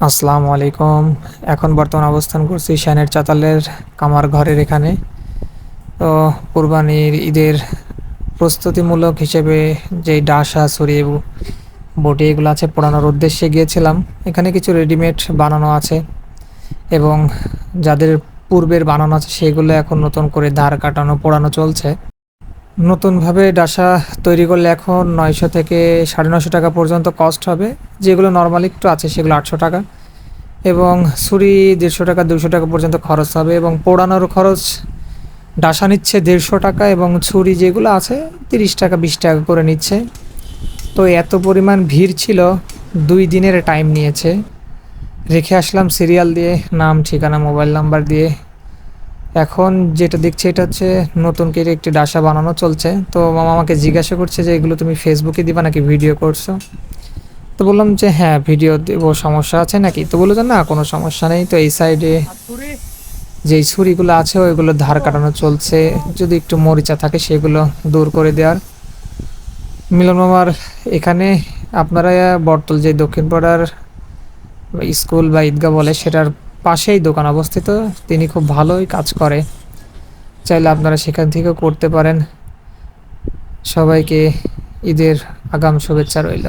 আসসালামু আলাইকুম। এখন বর্তমান অবস্থান করছি শ্যানের চাতালের কামার ঘরের এখানে। তো কুরবানির ঈদের প্রস্তুতিমূলক হিসেবে যে ডাসা ছড়ি বটি এগুলো আছে পোড়ানোর উদ্দেশ্যে গিয়েছিলাম। এখানে কিছু রেডিমেড বানানো আছে এবং যাদের পূর্বের বানানো আছে সেগুলো এখন নতুন করে ধার কাটানো পোড়ানো চলছে। নতুনভাবে ডাসা তৈরি করলে এখন 900 থেকে 950 টাকা পর্যন্ত কস্ট হবে। যেগুলো নর্মালি একটু আছে সেগুলো 800 টাকা, এবং ছুরি 150 টাকা 200 টাকা পর্যন্ত খরচ হবে, এবং পোড়ানোর খরচ ডাসা নিচ্ছে 150 টাকা এবং ছুরি যেগুলো আছে 30 টাকা 20 টাকা করে নিচ্ছে। তো এত পরিমাণ ভিড় ছিল, 2 দিনের টাইম নিয়েছে। রেখে আসলাম সিরিয়াল দিয়ে, নাম ঠিকানা মোবাইল নাম্বার দিয়ে। এখন যেটা দেখছি এটা হচ্ছে নতুন করে একটি ডাসা বানানো চলছে। তো মামা আমাকে জিজ্ঞাসা করছে যে এগুলো তুমি ফেসবুকে দিবা নাকি ভিডিও করছো। তো বললাম যে হ্যাঁ ভিডিও দেবো, সমস্যা আছে নাকি। তো বললো যে না কোনো সমস্যা নেই। তো এই সাইডে যেই ছুরিগুলো আছে ওইগুলো ধার কাটানো চলছে, যদি একটু মরিচা থাকে সেগুলো দূর করে দেওয়ার। মিলন মামার এখানে আপনারা বটতল যে দক্ষিণ পাড়ার স্কুল বা ঈদগাহ বলে সেটার পাশেই দোকান অবস্থিত। তিনি খুব ভালোই কাজ করে, চাইলে আপনারা সেখান থেকেও করতে পারেন। সবাইকে ঈদের আগাম শুভেচ্ছা রইল।